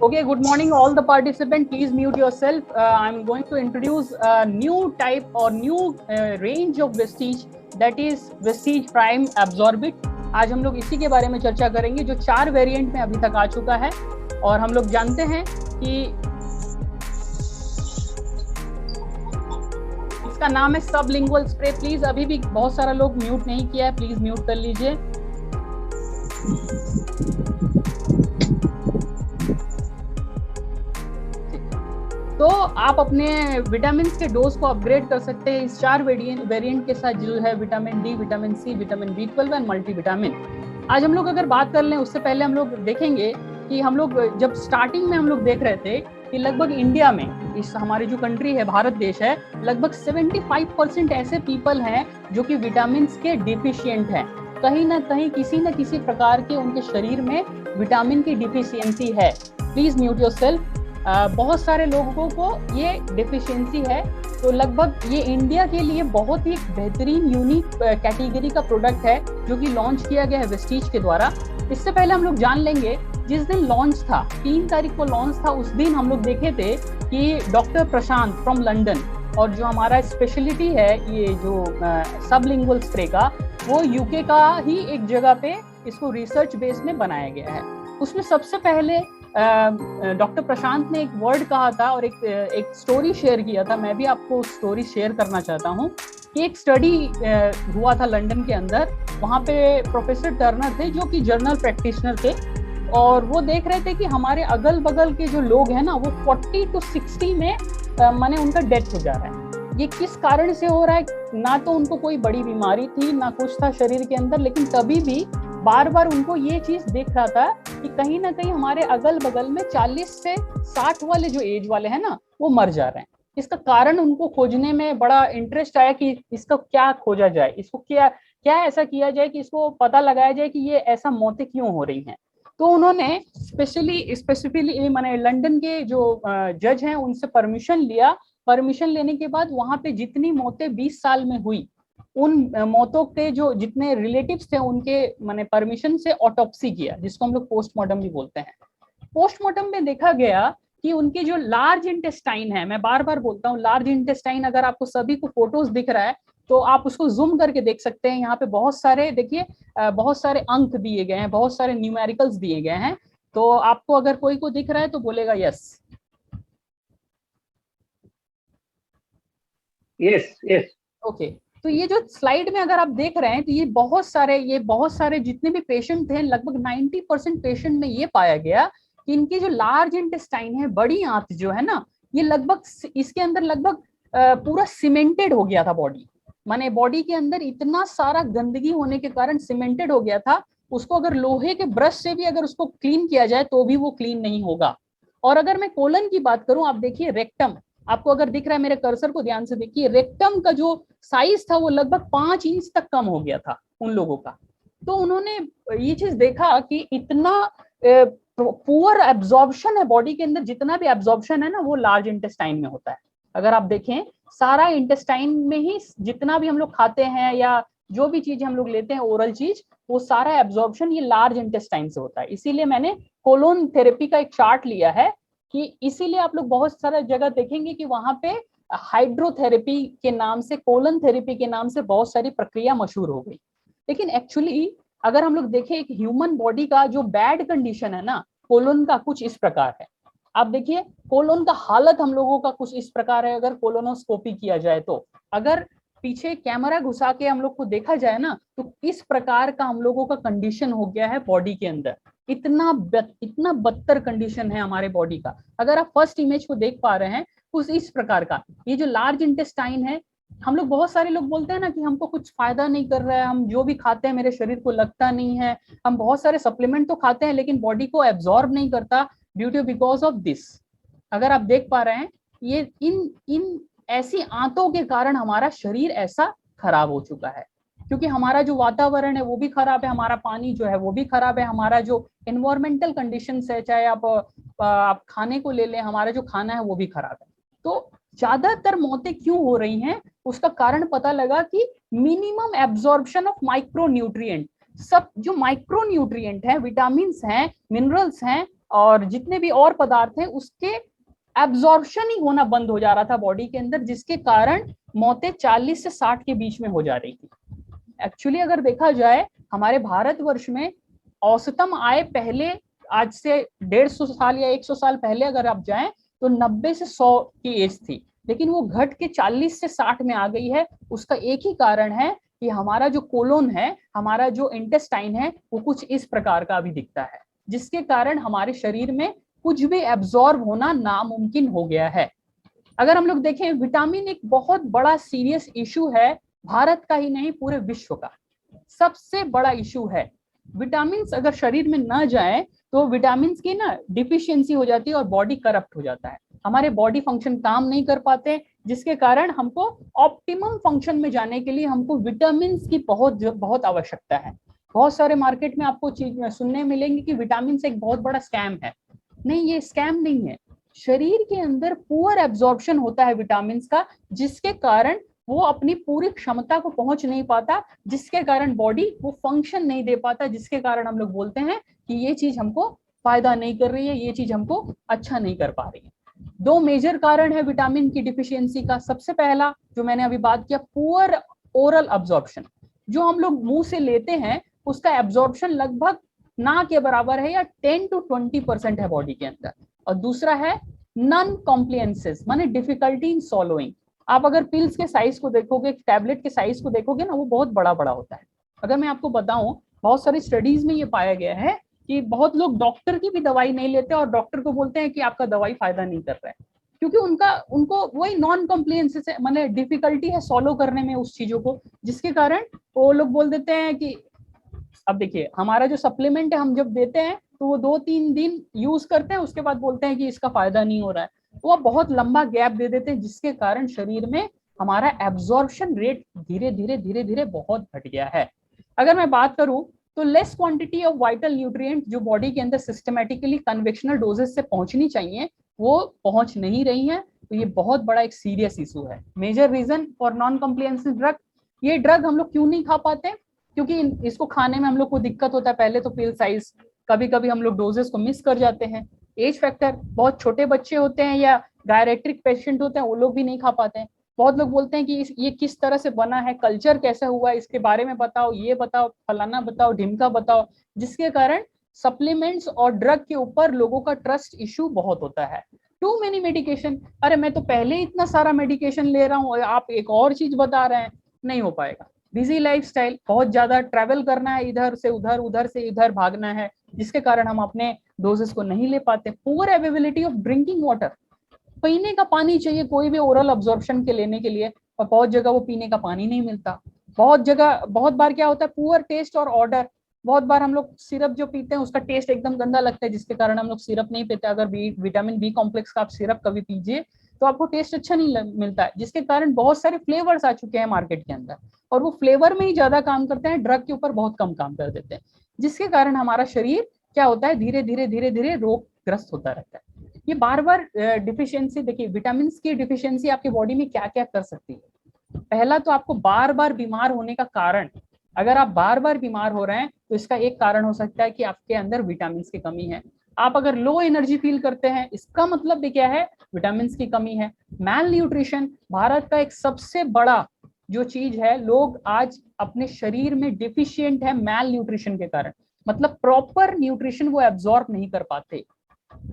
Okay, good morning all the participants. Please mute yourself. I'm going to introduce a new type or new range of Vestige, that is Vestige Prime Absorbit. आज हम लोग इसी के बारे में चर्चा करेंगे जो 4 वेरिएंट में अभी तक आ चुका है। और हम लोग जानते हैं कि इसका नाम है सबलिंगुअल स्प्रे। प्लीज अभी भी बहुत सारा लोग म्यूट नहीं किया है, प्लीज म्यूट कर लीजिए। तो आप अपने विटामिन के डोज को अपग्रेड कर सकते हैं इस 4 वेरिएंट के साथ, जो है vitamin D, vitamin C, vitamin B12 and multivitamin. आज हम लोग अगर बात कर लें, उससे पहले हम लोग देखेंगे कि हम लोग जब स्टार्टिंग में हम लोग देख रहे थे कि लगभग इंडिया में, इस हमारी जो कंट्री है, भारत देश है, लगभग 75% ऐसे पीपल हैं जो कि विटामिन के डिफिशियंट हैं। कहीं ना कहीं किसी न किसी प्रकार के उनके शरीर में विटामिन की डिफिशियंसी है। Please mute yourself. बहुत सारे लोगों को ये डिफिशियंसी है। तो लगभग ये इंडिया के लिए बहुत ही बेहतरीन यूनिक कैटेगरी का प्रोडक्ट है जो कि लॉन्च किया गया है वेस्टीज के द्वारा। इससे पहले हम लोग जान लेंगे, जिस दिन लॉन्च था, 3 तारीख को लॉन्च था, उस दिन हम लोग देखे थे कि डॉक्टर प्रशांत फ्रॉम लंदन, और जो हमारा स्पेशलिटी है ये जो सबलिंगुअल स्प्रे का, वो यूके का ही एक जगह पे इसको रिसर्च बेस में बनाया गया है। उसमें सबसे पहले डॉक्टर प्रशांत ने एक वर्ड कहा था और एक स्टोरी शेयर किया था। मैं भी आपको स्टोरी शेयर करना चाहता हूँ कि एक स्टडी हुआ था लंदन के अंदर। वहाँ पे प्रोफेसर टर्नर थे जो कि जर्नल प्रैक्टिशनर थे, और वो देख रहे थे कि हमारे अगल बगल के जो लोग हैं ना, वो 40 to 60 में माने उनका डेथ हो जा रहा है। ये किस कारण से हो रहा है? ना तो उनको कोई बड़ी बीमारी थी, ना कुछ था शरीर के अंदर, लेकिन तभी भी बार बार उनको ये चीज देख रहा था कि कहीं ना कहीं हमारे अगल बगल में 40 से 60 वाले जो एज वाले हैं ना, वो मर जा रहे हैं। इसका कारण उनको खोजने में बड़ा इंटरेस्ट आया कि इसका क्या खोजा जाए, इसको क्या क्या ऐसा किया जाए कि इसको पता लगाया जाए कि ये ऐसा मौतें क्यों हो रही हैं। तो उन्होंने स्पेसिफिकली मैंने लंदन के जो जज हैं उनसे परमिशन लिया। परमिशन लेने के बाद वहां पे जितनी मौतें 20 साल में हुई, उन मौतों के जो जितने रिलेटिव्स थे उनके मैंने परमिशन से ऑटोप्सी किया, जिसको हम लोग पोस्टमार्टम भी बोलते हैं। पोस्टमार्टम में देखा गया कि उनके जो लार्ज इंटेस्टाइन है, मैं बार बार बोलता हूँ लार्ज इंटेस्टाइन, अगर आपको सभी को फोटोज दिख रहा है तो आप उसको जूम करके देख सकते हैं। यहाँ पे बहुत सारे देखिए, बहुत सारे अंक दिए गए हैं, बहुत सारे न्यूमेरिकल्स दिए गए हैं। तो आपको अगर कोई को दिख रहा है तो बोलेगा यस। Yes yes okay. तो ये जो स्लाइड में अगर आप देख रहे हैं तो ये बहुत सारे जितने भी पेशेंट थे, लगभग 90% पेशेंट में ये पाया गया कि इनकी जो लार्ज इंटेस्टाइन है, बड़ी आंत जो है ना, ये लगभग इसके अंदर लगभग पूरा सीमेंटेड हो गया था बॉडी। माने बॉडी के अंदर इतना सारा गंदगी होने के कारण सीमेंटेड हो गया था। उसको अगर लोहे के ब्रश से भी अगर उसको क्लीन किया जाए तो भी वो क्लीन नहीं होगा। और अगर मैं कोलन की बात करूं, आप देखिए रेक्टम, आपको अगर दिख रहा है, मेरे कर्सर को ध्यान से देखिए, रेक्टम का जो साइज था वो लगभग 5 इंच तक कम हो गया था उन लोगों का। तो उन्होंने ये चीज देखा कि इतना पुअर एब्जॉर्प्शन है बॉडी के अंदर, जितना भी एब्जॉर्प्शन है ना वो लार्ज इंटेस्टाइन में होता है। अगर आप देखें, सारा इंटेस्टाइन में ही जितना भी हम लोग खाते हैं या जो भी चीज हम लोग लेते हैं ओरल चीज, वो सारा एब्जॉर्प्शन ये लार्ज इंटेस्टाइन से होता है। इसीलिए मैंने कोलोन थेरेपी का एक चार्ट लिया है कि इसीलिए आप लोग बहुत सारा जगह देखेंगे कि वहां पे हाइड्रोथेरेपी के नाम से, कोलन थेरेपी के नाम से बहुत सारी प्रक्रिया मशहूर हो गई। लेकिन एक्चुअली अगर हम लोग देखें एक ह्यूमन बॉडी का जो बैड कंडीशन है ना, कोलोन का कुछ इस प्रकार है। आप देखिए कोलोन का हालत हम लोगों का कुछ इस प्रकार है। अगर कोलोनोस्कोपी किया जाए तो, अगर पीछे कैमरा घुसा के हम लोग को देखा जाए ना, तो इस प्रकार का हम लोगों का कंडीशन हो गया है बॉडी के अंदर। इतना बदतर कंडीशन है हमारे बॉडी का। अगर आप फर्स्ट इमेज को देख पा रहे हैं, कुछ इस प्रकार का ये जो लार्ज इंटेस्टाइन है, हम लोग बहुत सारे लोग बोलते हैं ना कि हमको कुछ फायदा नहीं कर रहा है, हम जो भी खाते हैं मेरे शरीर को लगता नहीं है, हम बहुत सारे सप्लीमेंट तो खाते हैं लेकिन बॉडी को एब्जॉर्ब नहीं करता, due to because of this. अगर आप देख पा रहे हैं, ये इन ऐसी आंतों के कारण हमारा शरीर ऐसा खराब हो चुका है, क्योंकि हमारा जो वातावरण है वो भी खराब है, हमारा पानी जो है वो भी खराब है, हमारा जो एनवायरमेंटल कंडीशंस है, चाहे आप खाने को ले लें, हमारा जो खाना है वो भी खराब है। तो ज्यादातर मौतें क्यों हो रही हैं, उसका कारण पता लगा कि minimum absorption of micro nutrient. सब जो माइक्रो न्यूट्रिएंट है, विटामिन हैं, मिनरल्स हैं, और जितने भी और पदार्थ हैं उसके एब्जॉर्प्शन ही होना बंद हो जा रहा था बॉडी के अंदर, जिसके कारण मौतें 40 से 60 के बीच में हो जा रही थी। एक्चुअली अगर देखा जाए हमारे भारतवर्ष में औसतम आय पहले, आज से 150 साल या 100 साल पहले अगर आप जाएं तो 90 से 100 की एज थी, लेकिन वो घट के 40 से 60 में आ गई है। उसका एक ही कारण है कि हमारा जो कोलोन है, हमारा जो इंटेस्टाइन है, वो कुछ इस प्रकार का अभी दिखता है, जिसके कारण हमारे शरीर में कुछ भी एब्जॉर्ब होना नामुमकिन हो गया है। अगर हम लोग देखें, विटामिन एक बहुत बड़ा सीरियस इशू है, भारत का ही नहीं पूरे विश्व का सबसे बड़ा इशू है। विटामिन अगर शरीर में ना जाए तो विटामिन की ना डिफिशियंसी हो जाती है और बॉडी करप्ट हो जाता है, हमारे बॉडी फंक्शन काम नहीं कर पाते, जिसके कारण हमको ऑप्टिमम फंक्शन में जाने के लिए हमको विटामिन की बहुत बहुत आवश्यकता है। बहुत सारे मार्केट में आपको चीज सुनने मिलेंगे कि विटामिन एक बहुत बड़ा स्कैम है। नहीं, ये स्कैम नहीं है। शरीर के अंदर पुअर एब्जॉर्प्शन होता है विटामिन का, जिसके कारण वो अपनी पूरी क्षमता को पहुंच नहीं पाता, जिसके कारण बॉडी वो फंक्शन नहीं दे पाता, जिसके कारण हम लोग बोलते हैं कि ये चीज हमको फायदा नहीं कर रही है, ये चीज हमको अच्छा नहीं कर पा रही है। दो मेजर कारण है विटामिन की डिफिशियंसी का। सबसे पहला जो मैंने अभी बात किया, पुअर ओरल अब्जॉर्प्शन, जो हम लोग मुंह से लेते हैं उसका एब्जॉर्प्शन लगभग ना के बराबर है या 10 to 20% है बॉडी के अंदर। और दूसरा है नॉन कॉम्प्लियंसेस, माने डिफिकल्टी इन सॉलोइंग। आप अगर पिल्स के साइज को देखोगे, टैबलेट के साइज को देखोगे ना, वो बहुत बड़ा बड़ा होता है। अगर मैं आपको बताऊं, बहुत सारी स्टडीज में ये पाया गया है कि बहुत लोग डॉक्टर की भी दवाई नहीं लेते और डॉक्टर को बोलते हैं कि आपका दवाई फायदा नहीं कर रहा है, क्योंकि उनको वही नॉन कॉम्प्लियंसेस है, माने डिफिकल्टी है सॉलो करने में उस चीजों को, जिसके कारण वो लोग बोल देते हैं कि अब देखिए हमारा जो सप्लीमेंट है हम जब देते हैं तो वो 2-3 दिन यूज करते हैं, उसके बाद बोलते हैं कि इसका फायदा नहीं हो रहा है। वो बहुत लंबा गैप दे देते हैं, जिसके कारण शरीर में हमारा एब्जॉर्प्शन रेट धीरे धीरे धीरे धीरे बहुत घट गया है। अगर मैं बात करूं तो less quantity of vital nutrient जो बॉडी के अंदर सिस्टमेटिकली कन्वेक्शनल डोजेस से पहुंचनी चाहिए, वो पहुंच नहीं रही है। तो ये बहुत बड़ा एक सीरियस इशू है। Major reason for non compliance drug, ये ड्रग हम लोग क्यों नहीं खा पाते? क्योंकि इसको खाने में हम लोग को दिक्कत होता है। पहले तो पिल साइज, कभी कभी हम लोग डोजेस को मिस कर जाते हैं। एज फैक्टर, बहुत छोटे बच्चे होते हैं या डायरेक्ट्रिक पेशेंट होते हैं, वो लोग भी नहीं खा पाते हैं। बहुत लोग बोलते हैं कि ये किस तरह से बना है, कल्चर कैसा हुआ है, इसके बारे में बताओ, ये बताओ, फलाना बताओ, ढिमका बताओ, जिसके कारण सप्लीमेंट्स और ड्रग के ऊपर लोगों का ट्रस्ट इशू बहुत होता है। टू मेनी मेडिकेशन, अरे मैं तो पहले इतना सारा मेडिकेशन ले रहा हूँ, आप एक और चीज बता रहे हैं, नहीं हो पाएगा। बिजी लाइफस्टाइल, बहुत ज्यादा ट्रैवल करना है, इधर से उधर, उधर से इधर भागना है, जिसके कारण हम अपने डोजेस को नहीं ले पाते। Poor availability of drinking water, पीने का पानी चाहिए कोई भी ओरल अब्जॉर्प्शन के लेने के लिए, और बहुत जगह वो पीने का पानी नहीं मिलता। बहुत जगह, बहुत बार क्या होता है, पुअर टेस्ट और ऑर्डर। बहुत बार हम लोग सिरप जो पीते हैं उसका टेस्ट एकदम गंदा लगता है, जिसके कारण हम लोग सिरप नहीं पीते। अगर विटामिन बी कॉम्प्लेक्स का आप सिरप कभी पीजिए तो आपको टेस्ट अच्छा नहीं मिलता है, जिसके कारण बहुत सारे फ्लेवर्स आ चुके हैं मार्केट के अंदर, और वो फ्लेवर में ही ज्यादा काम करते हैं, ड्रग के ऊपर बहुत कम काम कर देते हैं, जिसके कारण हमारा शरीर क्या होता है, धीरे धीरे धीरे धीरे रोगग्रस्त होता रहता है। ये बार बार डिफिशियंसी, देखिए विटामिन की डिफिशियंसी आपकी बॉडी में क्या क्या कर सकती है। पहला तो आपको बार बार बीमार होने का कारण, अगर आप बार बार बीमार हो रहे हैं तो इसका एक कारण हो सकता है कि आपके अंदर विटामिन की कमी है। आप अगर लो एनर्जी फील करते हैं, इसका मतलब भी क्या है, विटामिन की कमी है। मैल न्यूट्रिशन भारत का एक सबसे बड़ा जो चीज है, लोग आज अपने शरीर में डिफिशियंट है मैल न्यूट्रिशन के कारण, मतलब प्रॉपर न्यूट्रिशन वो एब्जॉर्ब नहीं कर पाते।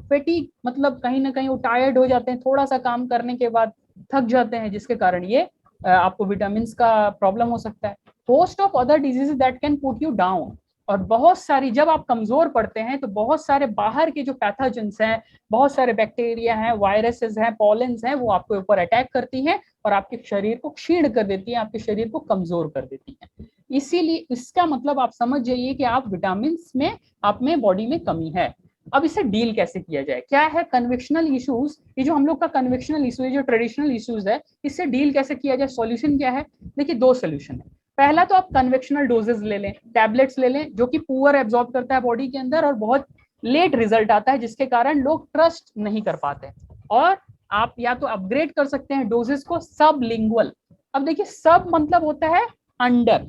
फैटीग, मतलब कहीं ना कहीं वो टायर्ड हो जाते हैं, थोड़ा सा काम करने के बाद थक जाते हैं, जिसके कारण ये आपको विटामिन का प्रॉब्लम हो सकता है। Host of other diseases that can put you down, और बहुत सारी, जब आप कमजोर पड़ते हैं तो बहुत सारे बाहर के जो पैथोजेंस हैं, बहुत सारे बैक्टीरिया हैं, वायरसेस हैं, पॉलेंस हैं, वो आपके ऊपर अटैक करती हैं और आपके शरीर को क्षीण कर देती है, आपके शरीर को कमजोर कर देती है। इसीलिए इसका मतलब आप समझ जाइए कि आप विटामिन में, आप में बॉडी में कमी है। अब इसे डील कैसे किया जाए, क्या है कन्वेक्शनल इश्यूज, ये जो हम लोग का कन्वेक्शनल इशू है, जो ट्रेडिशनल इश्यूज है, इससे डील कैसे किया जाए, सॉल्यूशन क्या है? देखिए दो सॉल्यूशन है। पहला तो आप कन्वेक्शनल डोजेस ले लें, टैबलेट्स ले लें, जो कि पुअर एब्जॉर्ब करता है बॉडी के अंदर और बहुत लेट रिजल्ट आता है, जिसके कारण लोग ट्रस्ट नहीं कर पाते। और आप या तो अपग्रेड कर सकते हैं डोजेस को सबलिंगुअल। अब देखिए सब मतलब होता है अंडर,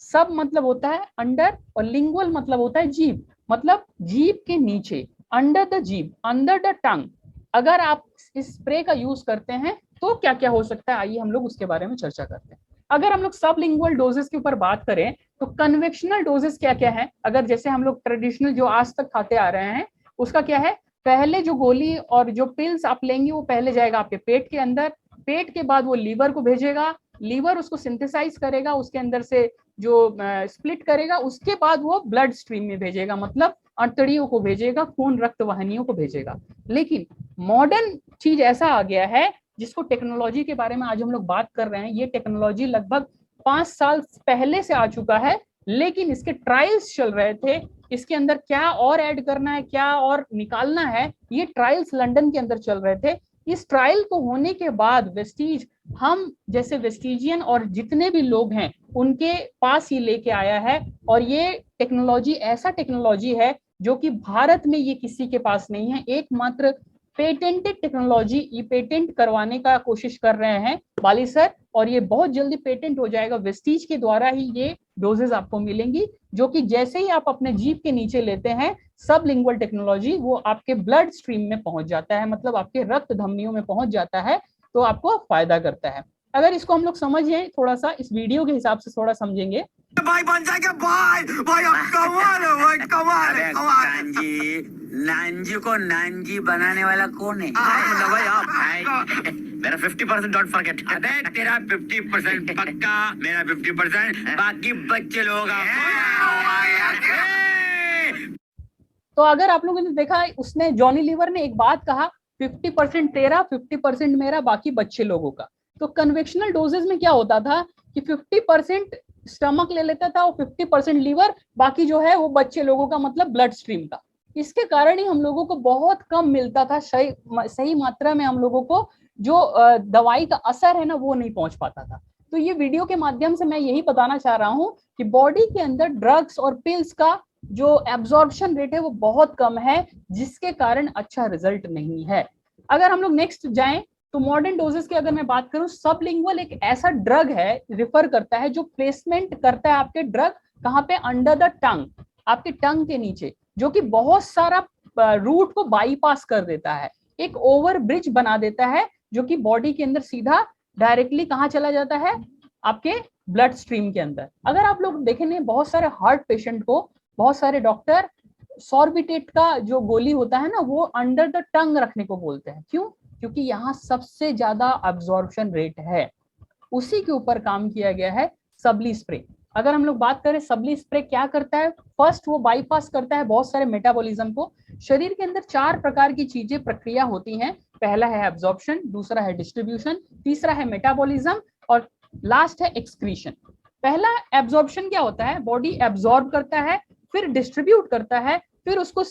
सब मतलब होता है अंडर, और लिंगुअल मतलब होता है जीभ, मतलब जीभ के नीचे। अंडर द जीभ, अंडर द टंग, अगर आप इस स्प्रे का यूज करते हैं तो क्या क्या हो सकता है, आइए हम लोग उसके बारे में चर्चा करते हैं। अगर हम लोग सबलिंगुअल डोजेस के ऊपर बात करें तो कन्वेक्शनल डोजेस क्या क्या है, अगर जैसे हम लोग ट्रेडिशनल जो आज तक खाते आ रहे हैं उसका क्या है, पहले जो गोली और जो पिल्स आप लेंगे वो पहले जाएगा आपके पेट के अंदर, पेट के बाद वो लीवर को भेजेगा, लीवर उसको सिंथेसाइज करेगा, उसके अंदर से जो स्प्लिट करेगा, उसके बाद वो ब्लड स्ट्रीम में भेजेगा, मतलब अंतड़ियों को भेजेगा, खून रक्त वाहिनियों को भेजेगा। लेकिन मॉडर्न चीज ऐसा आ गया है जिसको टेक्नोलॉजी के बारे में आज हम लोग बात कर रहे हैं, ये टेक्नोलॉजी लगभग 5 साल पहले से आ चुका है, लेकिन इसके ट्रायल्स चल रहे थे, इसके अंदर क्या और ऐड करना है, क्या और निकालना है, ये ट्रायल्स लंदन के अंदर चल रहे थे। इस ट्रायल को होने के बाद वेस्टीज, हम जैसे वेस्टीजियन और जितने भी लोग हैं उनके पास ही लेके आया है, और ये टेक्नोलॉजी ऐसा टेक्नोलॉजी है जो कि भारत में ये किसी के पास नहीं है, एकमात्र पेटेंटेड टेक्नोलॉजी, ये पेटेंट करवाने का कोशिश कर रहे हैं बाली सर, और ये बहुत जल्दी पेटेंट हो जाएगा, वेस्टीज के द्वारा ही ये डोजेस आपको मिलेंगी, जो कि जैसे ही आप अपने जीभ के नीचे लेते हैं सबलिंगुअल टेक्नोलॉजी वो आपके ब्लड स्ट्रीम में पहुंच जाता है, मतलब आपके रक्त धमनियों में पहुंच जाता है, तो आपको फायदा करता है। अगर इसको हम लोग समझें थोड़ा सा, इस वीडियो के हिसाब से थोड़ा समझेंगे। भाई बन जाएगा भाई, भाई अब कमाल है भाई, कमाल है कमाल। नानजी, नानजी को नानजी बनाने वाला कौन है? मतलब भाई आप मेरा 50% डोंट फॉरगेट। अबे तेरा 50% पक्का, मेरा 50%, बाकी बच्चे लोग तो अगर आप लोगों ने देखा, उसने जॉनी लीवर ने एक बात कहा, 50% तेरा 50% मेरा, बाकी बच्चे लोगों का। तो कन्वेक्शनल डोजेज में क्या होता था कि 50% स्टमक ले लेता था और 50% लीवर, बाकी जो है वो बच्चे लोगों का, मतलब ब्लड स्ट्रीम का। इसके कारण ही हम लोगों को बहुत कम मिलता था, सही मात्रा में हम लोगों को जो दवाई का असर है ना वो नहीं पहुंच पाता था। तो ये वीडियो के माध्यम से मैं यही बताना चाह रहा हूं कि बॉडी के अंदर ड्रग्स और पिल्स का जो एब्जॉर्प्शन रेट है वो बहुत कम है, जिसके कारण अच्छा रिजल्ट नहीं है। अगर हम लोग नेक्स्ट जाएं तो मॉडर्न डोजेस की अगर मैं बात करूं, सबलिंगुअल एक ऐसा ड्रग है, रिफर करता है, जो प्लेसमेंट करता है आपके ड्रग कहां पे, अंडर द टंग, आपके टंग के नीचे, जो कि बहुत सारा रूट को बाईपास कर देता है, एक ओवर ब्रिज बना देता है, जो कि बॉडी के अंदर सीधा डायरेक्टली कहां चला जाता है, आपके ब्लड स्ट्रीम के अंदर। अगर आप लोग देखेंगे बहुत सारे हार्ट पेशेंट को बहुत सारे डॉक्टर सॉर्बिटेट का जो गोली होता है ना वो अंडर द टंग रखने को बोलते हैं, क्यों? क्योंकि यहाँ सबसे ज्यादा अब्जॉर्प्शन रेट है। उसी के ऊपर काम किया गया है सबली स्प्रे। अगर हम लोग बात करें सबली स्प्रे क्या करता है, फर्स्ट वो बाईपास करता है बहुत सारे मेटाबॉलिज्म को। शरीर के अंदर 4 प्रकार की चीजें प्रक्रिया होती हैं, पहला है एब्जॉर्प्शन, दूसरा है डिस्ट्रीब्यूशन, तीसरा है मेटाबॉलिज्म, और लास्ट है एक्सक्रीशन। पहला एब्जॉर्प्शन क्या होता है, बॉडी एब्जॉर्ब करता है, फिर डिस्ट्रीब्यूट करता है, फिर उसको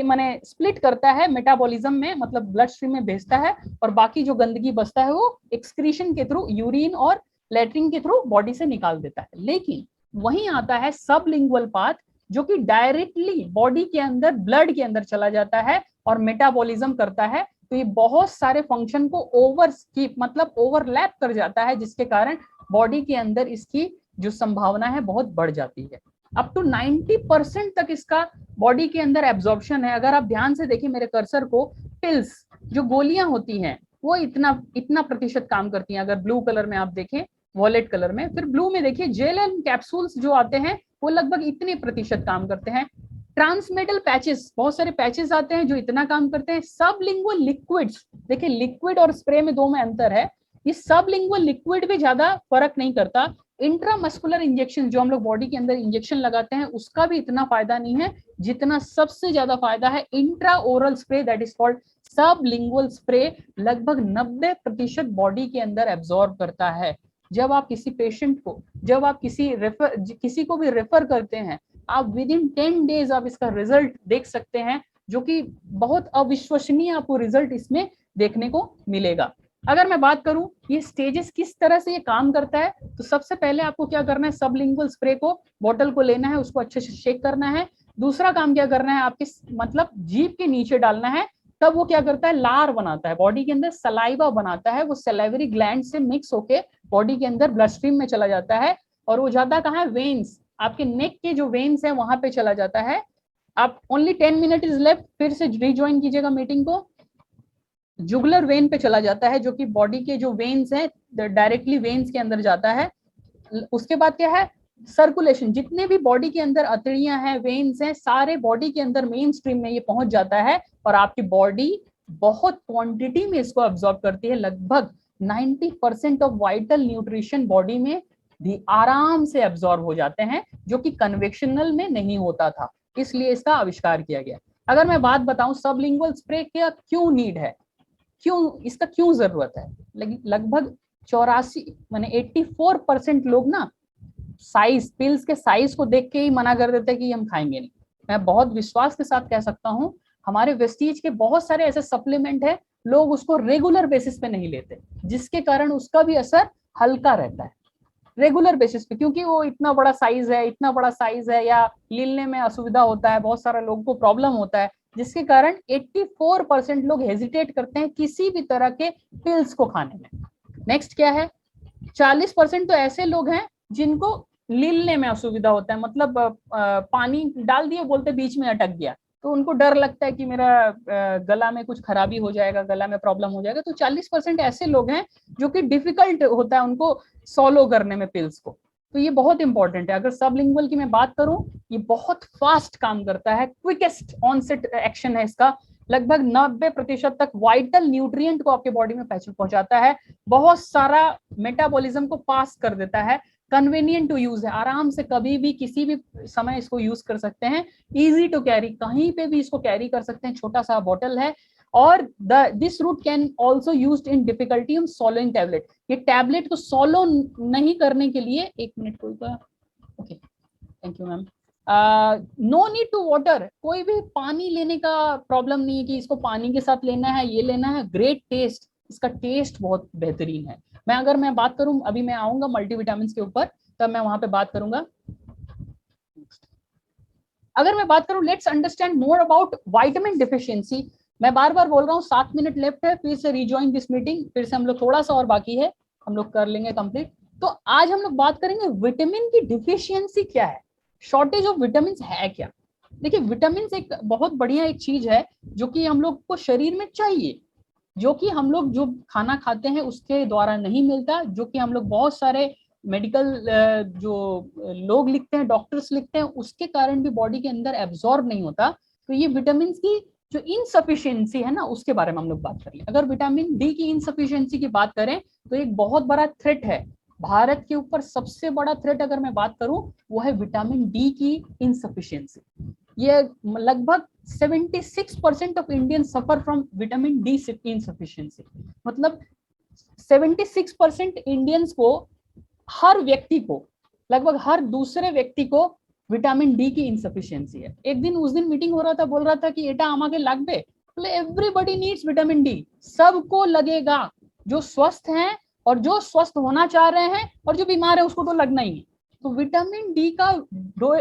माने स्प्लिट करता है मेटाबॉलिज्म में, मतलब ब्लड स्ट्रीम में भेजता है, और बाकी जो गंदगी बचता है वो एक्सक्रीशन के थ्रू, यूरिन और लेटरिन के थ्रू बॉडी से निकाल देता है। लेकिन वहीं आता है सबलिंगुअल पाथ, जो कि डायरेक्टली बॉडी के अंदर ब्लड के अंदर चला जाता है और मेटाबॉलिज्म करता है। तो ये बहुत सारे फंक्शन को ओवरस्कीप, मतलब ओवरलैप कर जाता है, जिसके कारण बॉडी के अंदर इसकी जो संभावना है बहुत बढ़ जाती है। अप टू 90% तक इसका बॉडी के अंदर एब्जॉर्प्शन है। अगर आप ध्यान से देखिए मेरे कर्सर को, पिल्स जो गोलियां होती हैं वो इतना प्रतिशत काम करती हैं। अगर ब्लू कलर में आप देखें, वॉलेट कलर में, फिर ब्लू में देखिए जेल एंड कैप्सूल्स जो आते हैं वो लगभग इतने प्रतिशत काम करते हैं। ट्रांसमेटल पैचेस, बहुत सारे पैचेस आते हैं जो इतना काम करते हैं। सबलिंगुअल लिक्विड्स, देखिए लिक्विड और स्प्रे में 2 में अंतर है। इस सबलिंगुअल लिक्विड भी ज्यादा फर्क नहीं करता। इंट्रामस्कुलर इंजेक्शन जो हम लोग बॉडी के अंदर इंजेक्शन लगाते हैं उसका भी इतना फायदा नहीं है जितना सबसे ज्यादा फायदा है intra oral spray, that is called sublingual spray. लगभग 90% बॉडी के अंदर एब्जॉर्ब करता है। जब आप किसी पेशेंट को, जब आप किसी को भी रेफर करते हैं, आप विद इन 10 डेज आप इसका रिजल्ट देख सकते हैं, जो कि बहुत अविश्वसनीय आपको रिजल्ट इसमें देखने को मिलेगा। अगर मैं बात करूं ये स्टेजेस किस तरह से ये काम करता है, तो सबसे पहले आपको क्या करना है, सबलिंगुअल स्प्रे को, बोतल को लेना है, उसको अच्छे से शेक करना है। दूसरा काम क्या करना है, आपके मतलब जीभ के नीचे डालना है। तब वो क्या करता है, लार बनाता है, बॉडी के अंदर सलाइवा बनाता है, वो सलाइवरी ग्लैंड से मिक्स होके बॉडी के अंदर ब्लड स्ट्रीम में चला जाता है, और वो जाता कहाँ है, वेन्स, आपके नेक के जो वेन्स है वहां पे चला जाता है। आप ओनली 10 मिनट इज लेफ्ट, फिर से रिज्वाइन कीजिएगा मीटिंग को। जुगुलर वेन पे चला जाता है, जो कि बॉडी के जो वेन्स हैं डायरेक्टली वेन्स के अंदर जाता है। उसके बाद क्या है, सर्कुलेशन, जितने भी बॉडी के अंदर अतड़ियां हैं, वेन्स हैं, सारे बॉडी के अंदर मेन स्ट्रीम में ये पहुंच जाता है और आपकी बॉडी बहुत क्वांटिटी में इसको अब्सॉर्ब करती है। लगभग 90% ऑफ वाइटल न्यूट्रिशन बॉडी में भी आराम से अब्सॉर्ब हो जाते हैं, जो कि कन्वेक्शनल में नहीं होता था, इसलिए इसका आविष्कार किया गया। अगर मैं बात बताऊं सबलिंगुअल स्प्रे का क्यों नीड है, क्यों इसका क्यों जरूरत है, लगभग 84 माने 84% लोग ना साइज, पिल्स के साइज को देख के ही मना कर देते हैं कि हम खाएंगे नहीं। मैं बहुत विश्वास के साथ कह सकता हूं, हमारे वेस्टीज के बहुत सारे ऐसे सप्लीमेंट है, लोग उसको रेगुलर बेसिस पे नहीं लेते, जिसके कारण उसका भी असर हल्का रहता है रेगुलर बेसिस पे, क्योंकि वो इतना बड़ा साइज है या लीलने में असुविधा होता है, बहुत सारे लोगों को प्रॉब्लम होता है, जिसके कारण 84% लोग हेजिटेट करते हैं किसी भी तरह के पिल्स को खाने में। नेक्स्ट क्या है, 40% तो ऐसे लोग हैं जिनको लीलने में असुविधा होता है, मतलब पानी डाल दिए बोलते बीच में अटक गया, तो उनको डर लगता है कि मेरा गला में कुछ खराबी हो जाएगा, गला में प्रॉब्लम हो जाएगा। तो 40% ऐसे लोग हैं जो कि डिफिकल्ट होता है उनको सॉलो करने में पिल्स को, तो ये बहुत इंपॉर्टेंट है। अगर सबलिंगुअल की मैं बात करूं, ये बहुत फास्ट काम करता है, क्विकेस्ट ऑनसेट एक्शन है इसका, लगभग 90% तक वाइटल न्यूट्रिएंट को आपके बॉडी में पहुंचाता है, बहुत सारा मेटाबॉलिज्म को पास कर देता है, कन्वीनियंट टू यूज है, आराम से कभी भी किसी भी समय इसको यूज कर सकते हैं, इजी टू कैरी, कहीं पे भी इसको कैरी कर सकते हैं, छोटा सा बॉटल है। और this route can also used in difficulty in swallowing tablet, ये टैबलेट को सॉलो नहीं करने के लिए, एक मिनट कोई का, okay thank you ma'am, no need to water, कोई भी पानी लेने का प्रॉब्लम नहीं है कि इसको पानी के साथ लेना है, ये लेना है। ग्रेट टेस्ट, इसका टेस्ट बहुत बेहतरीन है। अगर मैं बात करूं, अभी मैं आऊंगा मल्टीविटामिन के ऊपर, तब मैं वहां पे बात करूंगा। अगर मैं बात करूं, let's understand more about vitamin deficiency. मैं बार बार बोल रहा हूं 7 मिनट लेफ्ट है, फिर से रिजॉइन दिस मीटिंग, फिर से हम लोग थोड़ा सा और बाकी है, हम लोग कर लेंगे कंप्लीट। तो आज हम लोग बात करेंगे विटामिन की डिफिशियंसी क्या है, शॉर्टेज ऑफ विटामिन है क्या। देखिए विटामिन एक बहुत बढ़िया एक चीज है जो कि हम लोग को शरीर में चाहिए, जो कि हम लोग जो खाना खाते हैं उसके द्वारा नहीं मिलता, जो कि हम लोग बहुत सारे मेडिकल जो लोग लिखते हैं, डॉक्टर्स लिखते हैं, उसके कारण भी बॉडी के अंदर एब्जॉर्ब नहीं होता। तो ये विटामिन की जो इनसफिशियंसी है ना, उसके बारे में हम लोग बात करेंगे। अगर विटामिन डी की इनसफिशियंसी की बात करें तो एक बहुत बड़ा थ्रेट है भारत के ऊपर, सबसे बड़ा थ्रेट अगर मैं बात करूं वो है विटामिन डी की इनसफिशियंसी। ये लगभग 76% of Indian suffer from vitamin D insufficiency, मतलब 76% इंडियंस को, हर व्यक्ति को, लगभग हर दूसरे व्यक्ति को विटामिन डी की इनसफिशियंसी है। एक दिन उस दिन मीटिंग हो रहा था, बोल रहा था कि एटा आमाके लागबे, बोले एवरीबॉडी नीड्स विटामिन डी, सबको लगेगा, जो स्वस्थ हैं और जो स्वस्थ होना चाह रहे हैं और जो बीमार है उसको तो लगना ही है। तो विटामिन डी का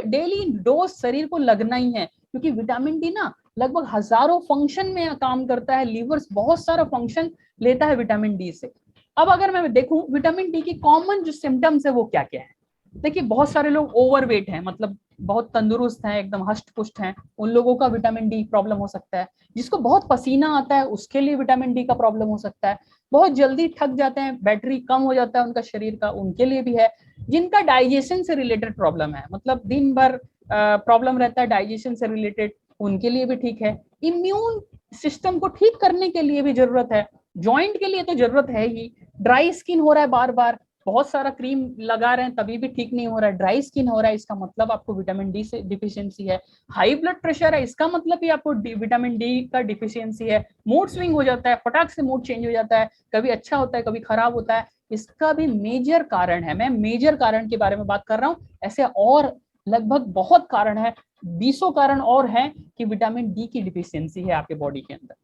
डेली डोज शरीर को लगना ही है, क्योंकि विटामिन डी ना लगभग हजारों फंक्शन में काम करता है, लीवर बहुत सारा फंक्शन लेता है विटामिन डी से। अब अगर मैं देखूं विटामिन डी की कॉमन जो सिम्टम्स है वो क्या क्या है, देखिए बहुत सारे लोग ओवरवेट हैं, मतलब बहुत तंदुरुस्त हैं, एकदम हष्ट पुष्ट हैं, उन लोगों का विटामिन डी प्रॉब्लम हो सकता है। जिसको बहुत पसीना आता है उसके लिए विटामिन डी का प्रॉब्लम हो सकता है। बहुत जल्दी थक जाते हैं, बैटरी कम हो जाता है उनका शरीर का, उनके लिए भी है। जिनका डाइजेशन से रिलेटेड प्रॉब्लम है, मतलब दिन भर प्रॉब्लम रहता है डाइजेशन से रिलेटेड, उनके लिए भी ठीक है। इम्यून सिस्टम को ठीक करने के लिए भी जरूरत है, जॉइंट के लिए तो जरूरत है ही। ड्राई स्किन हो रहा है, बार बार बहुत सारा क्रीम लगा रहे हैं तभी भी ठीक नहीं हो रहा है, ड्राई स्किन हो रहा है, इसका मतलब आपको विटामिन डी से डिफिशियंसी है। हाई ब्लड प्रेशर है, इसका मतलब भी आपको विटामिन डी का डिफिशियंसी है। मूड स्विंग हो जाता है, फटाक से मूड चेंज हो जाता है, कभी अच्छा होता है कभी खराब होता है, इसका भी मेजर कारण है। मैं मेजर कारण के बारे में बात कर रहा हूँ, ऐसे और लगभग बहुत कारण है, 20 कारण और हैं कि विटामिन डी की डिफिशियंसी है आपके बॉडी के अंदर।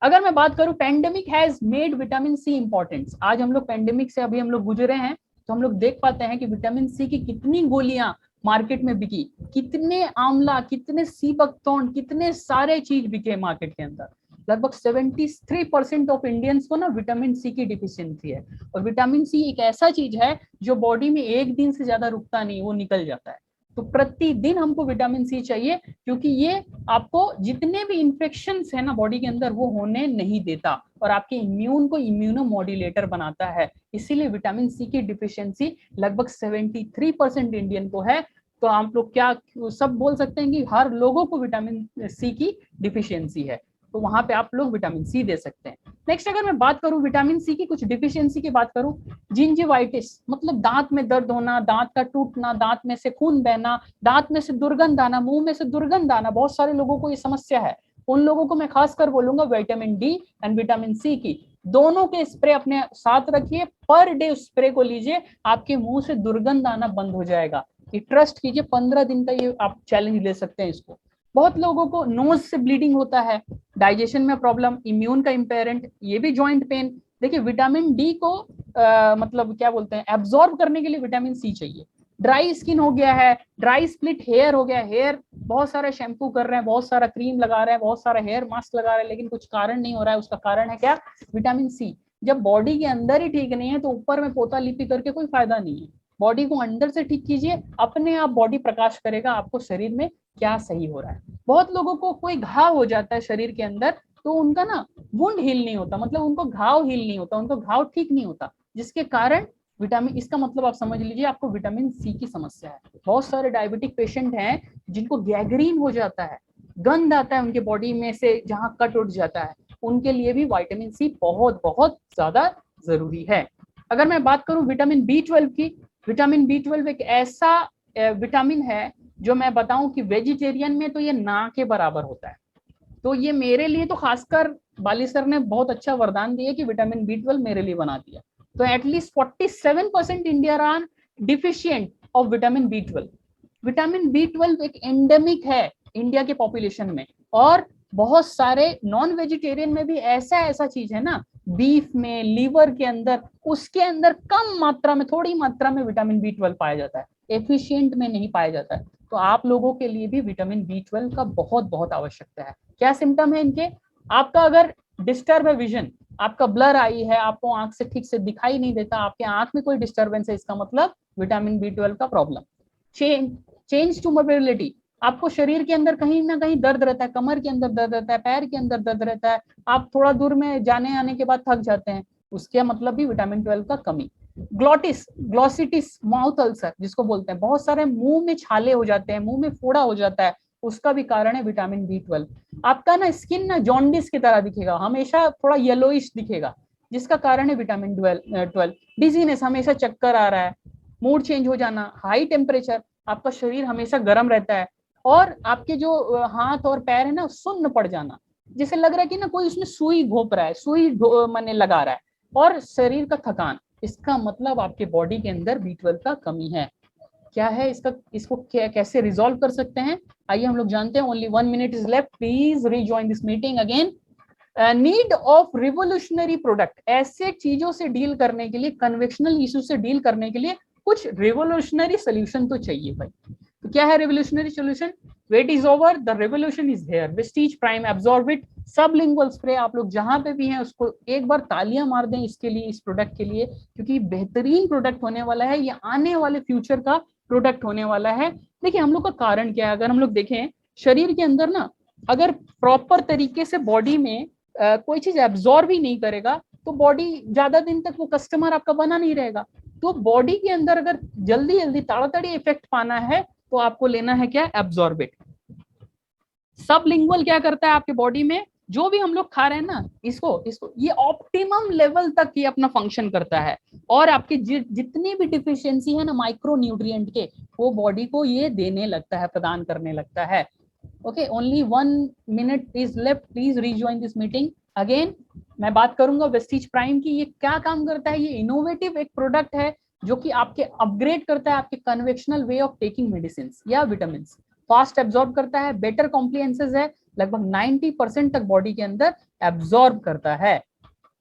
अगर मैं बात करूं, pandemic has made vitamin C important. आज हम लोग पेंडेमिक से अभी हम लोग गुजरे हैं, तो हम लोग देख पाते हैं कि विटामिन सी की कितनी गोलियां मार्केट में बिकी, कितने आंवला, कितने सीबकथॉर्न, कितने सारे चीज बिके मार्केट के अंदर। लगभग 73% ऑफ इंडियंस को ना विटामिन सी की डिफिशियंसी है। और विटामिन सी एक ऐसा चीज है जो बॉडी में एक दिन से ज्यादा रुकता नहीं, वो निकल जाता है। तो प्रतिदिन हमको विटामिन सी चाहिए, क्योंकि ये आपको जितने भी इन्फेक्शंस है ना बॉडी के अंदर वो होने नहीं देता और आपके इम्यून को इम्यूनोमॉड्यूलेटर बनाता है। इसीलिए विटामिन सी की डिफिशियंसी लगभग 73% इंडियन को है। तो आप लोग क्या सब बोल सकते हैं कि हर लोगों को विटामिन सी की डिफिशियंसी है, तो वहां पे आप लोग विटामिन सी दे सकते हैं। नेक्स्ट अगर मैं बात करूं विटामिन सी की कुछ डिफिशियंसी की बात करूं, जिंजिवाइटिस मतलब दांत में दर्द होना, दांत का टूटना, दांत में से खून बहना, दांत में से दुर्गंध आना, मुंह में से दुर्गंध आना, बहुत सारे लोगों को ये समस्या है। उन लोगों को मैं खासकर बोलूंगा vitamin D and vitamin C की दोनों के स्प्रे अपने साथ रखिए, पर डे उस स्प्रे को लीजिए, आपके मुंह से दुर्गंध आना बंद हो जाएगा। ये ट्रस्ट कीजिए, 15 दिन का ये आप चैलेंज ले सकते हैं इसको। बहुत लोगों को नोज से ब्लीडिंग होता है, डाइजेशन में प्रॉब्लम, इम्यून का इम्पेयरेंट, ये भी जॉइंट पेन। देखिए विटामिन डी को मतलब क्या बोलते हैं एब्जॉर्ब करने के लिए विटामिन सी चाहिए। ड्राई स्किन हो गया है, ड्राई स्प्लिट हेयर हो गया, हेयर बहुत सारा शैम्पू कर रहे हैं, बहुत सारा क्रीम लगा रहे हैं, बहुत सारा हेयर मास्क लगा रहे हैं, लेकिन कुछ कारण नहीं हो रहा है। उसका कारण है क्या? Vitamin C. जब बॉडी के अंदर ही ठीक नहीं है तो ऊपर में पोता लिपि करके कोई फायदा नहीं है। बॉडी को अंदर से ठीक कीजिए, अपने आप बॉडी प्रकाश करेगा आपको शरीर में क्या सही हो रहा है। बहुत लोगों को कोई घाव हो जाता है शरीर के अंदर, तो उनका ना वुंड हील नहीं होता, मतलब उनको घाव हील नहीं होता, उनको घाव ठीक नहीं होता, जिसके कारण विटामिन, इसका मतलब आप समझ लीजिए आपको विटामिन सी की समस्या है। बहुत सारे डायबिटिक पेशेंट हैं जिनको गैंग्रीन हो जाता है, गंध आता है उनके बॉडी में से जहां कट उठ जाता है, उनके लिए भी विटामिन सी बहुत बहुत ज्यादा जरूरी है। अगर मैं बात करूं विटामिन बी 12 की, विटामिन बी 12 एक ऐसा विटामिन है जो मैं बताऊं कि वेजिटेरियन में तो ये ना के बराबर होता है। तो ये मेरे लिए तो खासकर बाली सर ने बहुत अच्छा वरदान दिया कि विटामिन बी 12 मेरे लिए बना दिया। तो at least 47% India are deficient of vitamin B 12। Vitamin B 12 एक एंडेमिक है इंडिया के पॉपुलेशन में, और बहुत सारे नॉन वेजिटेरियन में भी ऐसा चीज है ना, बीफ में, लीवर के अंदर, उसके अंदर कम मात्रा में, थोड़ी मात्रा में विटामिन बी 12 पाया जाता है, एफिशिएंट में नहीं पाया जाता है। तो आप लोगों के लिए भी विटामिन बी 12 का बहुत बहुत आवश्यकता है। क्या सिम्टम है इनके? आपका अगर डिस्टर्ब है विजन, आपका ब्लर आई है, आपको आंख से ठीक से दिखाई नहीं देता, आपके आंख में कोई डिस्टर्बेंस है, इसका मतलब विटामिन बी 12 का प्रॉब्लम। चेंज टू मोबिलिटी, आपको शरीर के अंदर कहीं ना कहीं दर्द रहता है, कमर के अंदर दर्द रहता है, पैर के अंदर दर्द रहता है, आप थोड़ा दूर में जाने आने के बाद थक जाते हैं, उसके मतलब भी विटामिन 12 का कमी। ग्लोसिटिस, माउथ अल्सर जिसको बोलते हैं, बहुत सारे मुंह में छाले हो जाते हैं, मुंह में फोड़ा हो जाता है, उसका भी कारण है विटामिन बी 12। आपका ना स्किन ना जॉन्डिस की तरह दिखेगा, हमेशा थोड़ा येलोइश दिखेगा, जिसका कारण है विटामिन 12। डिजीनेस, हमेशा चक्कर आ रहा है, मूड चेंज हो जाना, हाई टेम्परेचर, आपका शरीर हमेशा गर्म रहता है, और आपके जो हाथ और पैर है ना सुन्न पड़ जाना, जैसे लग रहा है कि ना कोई उसमें सुई घोप रहा है, सुई माने लगा रहा है, और शरीर का थकान, इसका मतलब आपके बॉडी के अंदर बी 12 का कमी है। क्या है इसको कैसे रिजॉल्व कर सकते हैं, आइए हम लोग जानते हैं। Only 1 minute is left, please rejoin this meeting again. Need of revolutionary product, ऐसे चीजों से डील करने के लिए, कन्वेंशनल इशू से डील करने के लिए कुछ रिवोल्यूशनरी सोल्यूशन तो चाहिए भाई। तो क्या है revolutionary solution? Wait is over, the revolution is here. Vestige prime absorbit sublingual spray, आप लोग जहां पे भी हैं उसको एक बार तालियां मार दें इसके लिए, इस प्रोडक्ट के लिए, क्योंकि बेहतरीन प्रोडक्ट होने वाला है, ये आने वाले फ्यूचर का प्रोडक्ट होने वाला है। देखिए हम लोग का कारण क्या है, अगर हम लोग देखें शरीर के अंदर ना, अगर प्रॉपर तरीके से बॉडी में कोई चीज एब्जॉर्ब ही नहीं करेगा तो बॉडी ज्यादा दिन तक वो कस्टमर आपका बना नहीं रहेगा। तो बॉडी के अंदर अगर जल्दी जल्दी ताड़ाताड़ी इफेक्ट पाना है तो आपको लेना है क्या? एब्जॉर्बिट। सबलिंगुअल क्या करता है आपके बॉडी में, जो भी हम लोग खा रहे हैं ना, इसको ये ऑप्टिमम लेवल तक ये अपना फंक्शन करता है, और आपकी जितनी भी डिफिशियंसी है ना माइक्रो न्यूट्रिएंट के, वो बॉडी को ये देने लगता है, प्रदान करने लगता है। Okay, only 1 minute is left, please rejoin this meeting again. मैं बात करूंगा वेस्टीज प्राइम की, ये क्या काम करता है। ये इनोवेटिव एक प्रोडक्ट है जो कि आपके अपग्रेड करता है आपके conventional way of taking medicine या विटामिन, फास्ट एब्जॉर्ब करता है, बेटर कॉम्प्लियंसेस है, लगभग 90% तक बॉडी के अंदर एब्जॉर्ब करता है।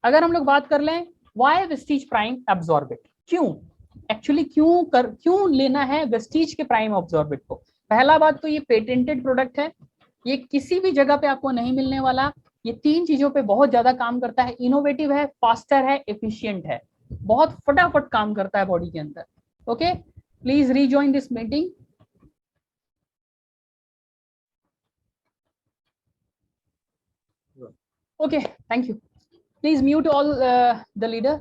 अगर हम लोग बात कर लें व्हाई वेस्टीज प्राइम एब्जॉर्बिट, क्यों एक्चुअली क्यों लेना है वेस्टीज के प्राइम एब्जॉर्बिट को। पहला बात तो ये पेटेंटेड प्रोडक्ट है, ये किसी भी जगह पे आपको नहीं मिलने वाला, ये 3 चीजों पे बहुत ज्यादा काम करता है, इनोवेटिव है, फास्टर है, एफिशिएंट है, बहुत फटाफट काम करता है बॉडी के अंदर। Okay, please rejoin this meeting. Okay, thank you. Please mute all the leader.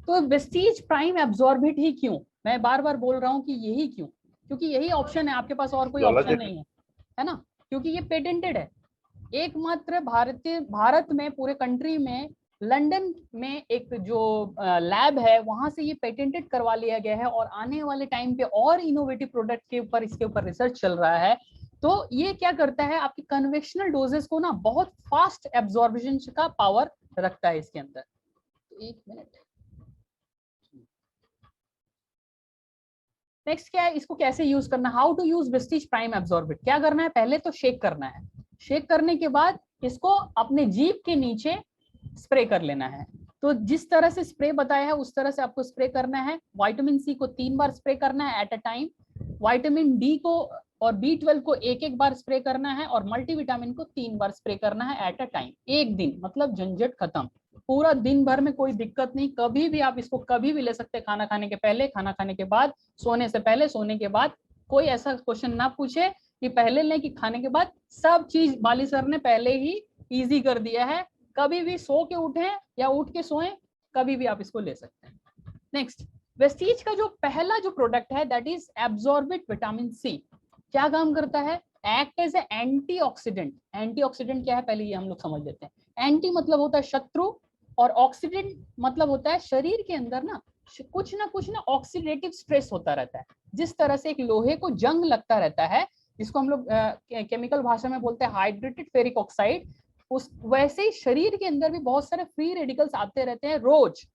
तो वेस्टीज प्राइम एब्जॉर्बिट ही क्यों, मैं बार बार बोल रहा हूँ कि यही क्यों, क्योंकि यही ऑप्शन है, आपके पास और कोई ऑप्शन नहीं है ना, क्योंकि ये पेटेंटेड है। एकमात्र भारत में, पूरे कंट्री में, लंदन में एक जो लैब है वहां से ये पेटेंटेड करवा लिया गया है, और आने वाले टाइम पे और इनोवेटिव प्रोडक्ट के ऊपर इसके ऊपर रिसर्च चल रहा है। तो ये क्या करता है, आपकी कन्वेक्शनल डोजेस को ना बहुत फास्ट एब्जॉर्प्शन का पावर रखता है इसके अंदर। तो एक मिनट, नेक्स्ट क्या है, इसको कैसे यूज करना, how to use Vestige prime absorbit. क्या करना है, पहले तो शेक करना है, शेक करने के बाद इसको अपने जीभ के नीचे स्प्रे कर लेना है। तो जिस तरह से स्प्रे बताया है उस तरह से आपको स्प्रे करना है। विटामिन सी को 3 बार स्प्रे करना है at a time, vitamin D को और B12 को एक बार स्प्रे करना है, और मल्टीविटामिन को 3 बार स्प्रे करना है एट अ टाइम। एक दिन, मतलब झंझट खत्म, पूरा दिन भर में कोई दिक्कत नहीं। कभी भी आप इसको कभी भी ले सकते हैं, खाना खाने के पहले, खाना खाने के बाद, सोने से पहले, सोने के बाद। कोई ऐसा क्वेश्चन ना पूछे कि पहले लें कि खाने के बाद, सब चीज बाली सर ने पहले ही इजी कर दिया है। कभी भी सो के उठे या उठ के सोएं, कभी भी आप इसको ले सकते हैं। नेक्स्ट, वेस्टीज का जो पहला जो प्रोडक्ट है that is Absorbit vitamin C. क्या काम करता है, act as a antioxidant. Antioxidant क्या है, पहले ये हम लोग समझ लेते हैं। एंटी मतलब होता है शत्रु, और ऑक्सीडेंट मतलब होता है शरीर के अंदर ना कुछ ना ऑक्सीडेटिव स्ट्रेस होता रहता है। जिस तरह से एक लोहे को जंग लगता रहता है, जिसको हम लोग केमिकल भाषा में बोलते हैं हाइड्रेटेड फेरिक ऑक्साइड, उस वैसे ही शरीर के अंदर भी बहुत सारे फ्री रेडिकल्स आते रहते हैं, रोज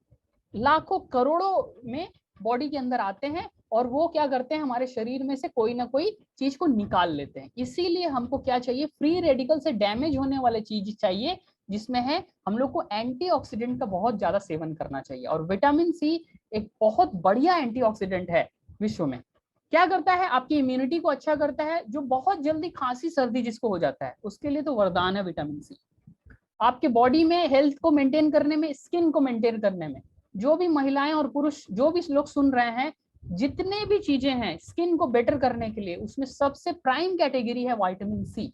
लाखों करोड़ों में बॉडी के अंदर आते हैं, और वो क्या करते हैं, हमारे शरीर में से कोई ना कोई चीज को निकाल लेते हैं। इसीलिए हमको क्या चाहिए, फ्री रेडिकल से डैमेज होने वाले चीज चाहिए, जिसमें है हम लोग को एंटीऑक्सीडेंट का बहुत ज्यादा सेवन करना चाहिए। और विटामिन सी एक बहुत बढ़िया एंटीऑक्सीडेंट है विश्व में। क्या करता है, आपकी इम्यूनिटी को अच्छा करता है, जो बहुत जल्दी खांसी सर्दी जिसको हो जाता है उसके लिए तो वरदान है विटामिन सी। आपके बॉडी में हेल्थ को मेंटेन करने में, स्किन को मेंटेन करने में, जो भी महिलाएं और पुरुष जो भी लोग सुन रहे हैं, जितने भी चीजें हैं स्किन को बेटर करने के लिए, उसमें सबसे प्राइम कैटेगरी है विटामिन सी।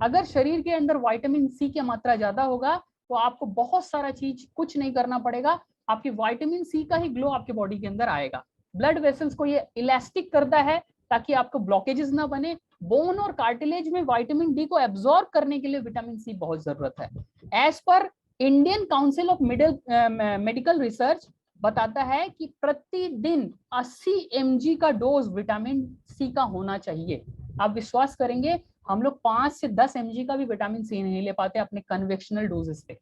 अगर शरीर के अंदर विटामिन सी की मात्रा ज्यादा होगा तो आपको बहुत सारा चीज कुछ नहीं करना पड़ेगा, आपकी विटामिन सी का ही ग्लो आपके बॉडी के अंदर आएगा। ब्लड वेसल्स को ये इलास्टिक करता है ताकि आपको ब्लॉकेजेस ना बने। बोन और कार्टिलेज में विटामिन डी को एब्जॉर्ब करने के लिए विटामिन सी बहुत जरूरत है। As per Indian Council of Medical Research बताता है कि प्रतिदिन 80 mg का डोज विटामिन सी का होना चाहिए। आप विश्वास करेंगे, हम लोग 5 से 10 mg का भी विटामिन सी नहीं ले पाते अपने कन्वेक्शनल डोजेस पे,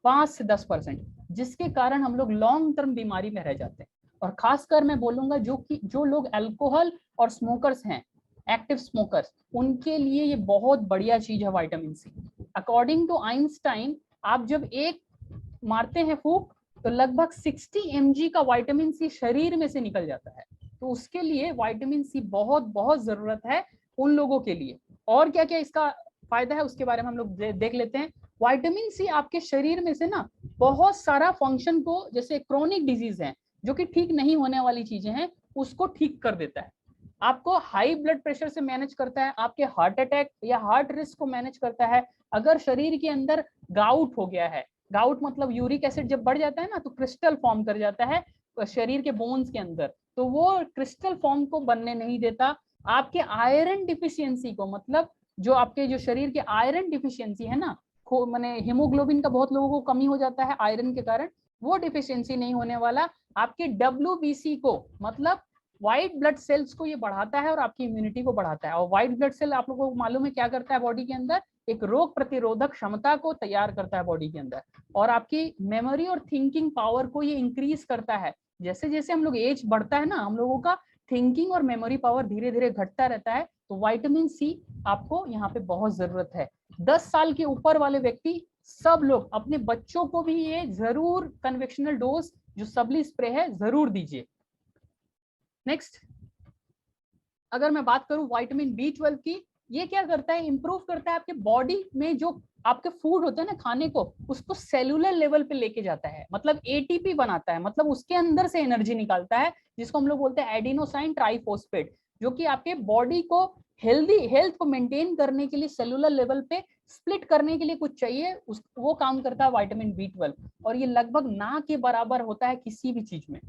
5 से 10%, जिसके कारण हम लोग लॉन्ग टर्म बीमारी में रह जाते हैं। और खासकर मैं बोलूंगा जो लोग अल्कोहल और स्मोकर्स हैं, एक्टिव स्मोकर्स, उनके लिए ये बहुत बढ़िया चीज है vitamin C. According to Einstein, आप जब एक मारते हैं फूंक तो लगभग 60 mg का विटामिन सी शरीर में से निकल जाता है। तो उसके लिए विटामिन सी बहुत बहुत जरूरत है उन लोगों के लिए। और क्या क्या इसका फायदा है उसके बारे में हम लोग देख लेते हैं। विटामिन सी आपके शरीर में से ना बहुत सारा फंक्शन को, जैसे क्रोनिक डिजीज है जो कि ठीक नहीं होने वाली चीजें हैं, उसको ठीक कर देता है। आपको हाई ब्लड प्रेशर से मैनेज करता है, आपके हार्ट अटैक या हार्ट रिस्क को मैनेज करता है। अगर शरीर के अंदर गाउट हो गया है, गाउट मतलब यूरिक एसिड जब बढ़ जाता है ना तो क्रिस्टल फॉर्म कर जाता है शरीर के बोन्स के अंदर, तो वो क्रिस्टल फॉर्म को बनने नहीं देता। आपके आयरन डिफिशियंसी को, मतलब जो आपके जो शरीर के आयरन डिफिशियंसी है ना, माने हीमोग्लोबिन का बहुत लोगों को कमी हो जाता है आयरन के कारण, वो डिफिशियंसी नहीं होने वाला। आपके WBC को, मतलब व्हाइट ब्लड सेल्स को ये बढ़ाता है और आपकी इम्यूनिटी को बढ़ाता है। और व्हाइट ब्लड सेल आप लोगों को मालूम है क्या करता है बॉडी के अंदर, एक रोग प्रतिरोधक क्षमता को तैयार करता है बॉडी के अंदर, और आपकी मेमोरी और थिंकिंग पावर को ये इंक्रीज करता है। जैसे जैसे हम लोग एज बढ़ता है ना, हम लोगों का थिंकिंग और मेमोरी पावर धीरे धीरे घटता रहता है। तो विटामिन सी आपको यहाँ पे बहुत जरूरत है। 10 साल के ऊपर वाले व्यक्ति सब लोग अपने बच्चों को भी ये जरूर कन्वेक्शनल डोज जो सबली स्प्रे है जरूर दीजिए। नेक्स्ट, अगर मैं बात करूं विटामिन B12 की, ये क्या करता है, इंप्रूव करता है आपके बॉडी में जो आपके फूड होता है ना खाने को, उसको सेलुलर लेवल पे लेके जाता है, मतलब ATP बनाता है, मतलब उसके अंदर से एनर्जी निकालता है, जिसको हम लोग बोलते हैं एडिनोसाइन ट्राइफॉस्फेट, जो कि आपके बॉडी को हेल्थ को मेंटेन करने के लिए सेलुलर लेवल पे स्प्लिट करने के लिए कुछ चाहिए, उस वो काम करता है विटामिन B12, और ये लगभग ना के बराबर होता है किसी भी चीज में।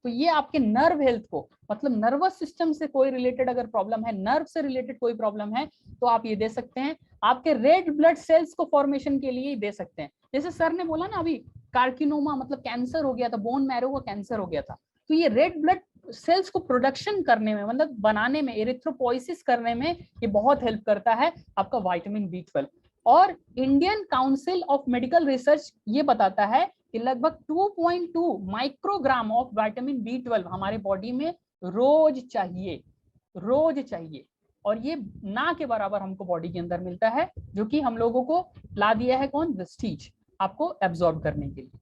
तो ये आपके नर्व हेल्थ को, मतलब नर्वस सिस्टम से कोई रिलेटेड अगर प्रॉब्लम है, नर्व से रिलेटेड कोई प्रॉब्लम है, तो आप ये दे सकते हैं। आपके रेड ब्लड सेल्स को फॉर्मेशन के लिए दे सकते हैं। जैसे सर ने बोला ना अभी, कार्किनोमा मतलब कैंसर हो गया था, बोन मैरो का कैंसर हो गया था, तो ये रेड ब्लड सेल्स को प्रोडक्शन करने में, मतलब बनाने में, एरिथ्रोपोइसिस करने में ये बहुत हेल्प करता है आपका विटामिन B12। और Indian Council of Medical research ये बताता है कि लगभग 2.2 माइक्रोग्राम ऑफ विटामिन B12 हमारे बॉडी में रोज चाहिए, रोज चाहिए। और ये ना के बराबर हमको बॉडी के अंदर मिलता है, जो कि हम लोगों को ला दिया है कौन, वेस्टीज, आपको एब्जॉर्ब करने के लिए।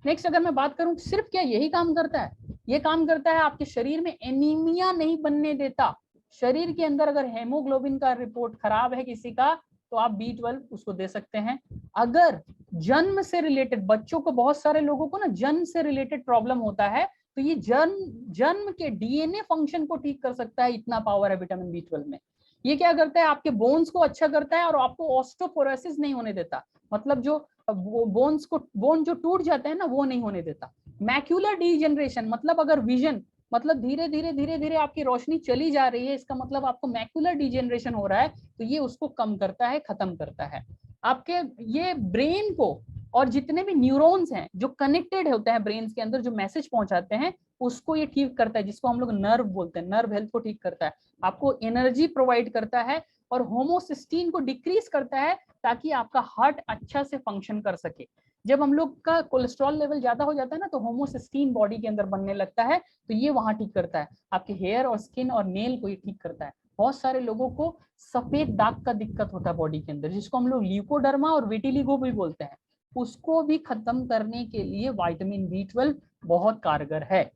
नेक्स्ट अगर मैं बात करूं, सिर्फ क्या यही काम करता है? ये काम करता है आपके शरीर में एनीमिया नहीं बनने देता। शरीर के अंदर अगर हेमोग्लोबिन का रिपोर्ट खराब है किसी का, तो आप B12 उसको दे सकते हैं। अगर जन्म से रिलेटेड, बच्चों को, बहुत सारे लोगों को ना जन्म से रिलेटेड प्रॉब्लम होता है, तो ये जन्म के DNA फंक्शन को ठीक कर सकता है, इतना पावर है विटामिन B12 में। ये क्या करता है, आपके बोन्स को अच्छा करता है और आपको ऑस्टियोपोरोसिस नहीं होने देता, मतलब जो बोन्स को, बोन जो टूट जाते हैं ना, वो नहीं होने देता। मैक्यूलर डीजनरेशन, मतलब अगर विजन, मतलब धीरे धीरे धीरे धीरे आपकी रोशनी चली जा रही है, इसका मतलब आपको मैक्यूलर डीजनरेशन हो रहा है, तो ये उसको कम करता है, खत्म करता है। आपके ये ब्रेन को, और जितने भी न्यूरॉन्स हैं जो कनेक्टेड होते हैं ब्रेन के अंदर, जो मैसेज पहुंचाते हैं, उसको ये ठीक करता है, जिसको हम लोग नर्व बोलते हैं। नर्व हेल्थ को ठीक करता है, आपको एनर्जी प्रोवाइड करता है, और होमोसिस्टीन को डिक्रीज करता है, ताकि आपका हार्ट अच्छा से फंक्शन कर सके। जब हम लोग का कोलेस्ट्रॉल लेवल ज्यादा हो जाता है ना, तो होमोसिस्टीन बॉडी के अंदर बनने लगता है, तो ये वहां ठीक करता है। आपके हेयर और स्किन और नेल को ये ठीक करता है। बहुत सारे लोगों को सफेद दाग का दिक्कत होता है बॉडी के अंदर, जिसको हम लोग ल्यूकोडर्मा और विटिलिगो भी बोलते हैं, उसको भी खत्म करने के लिए विटामिन B12 बहुत कारगर है।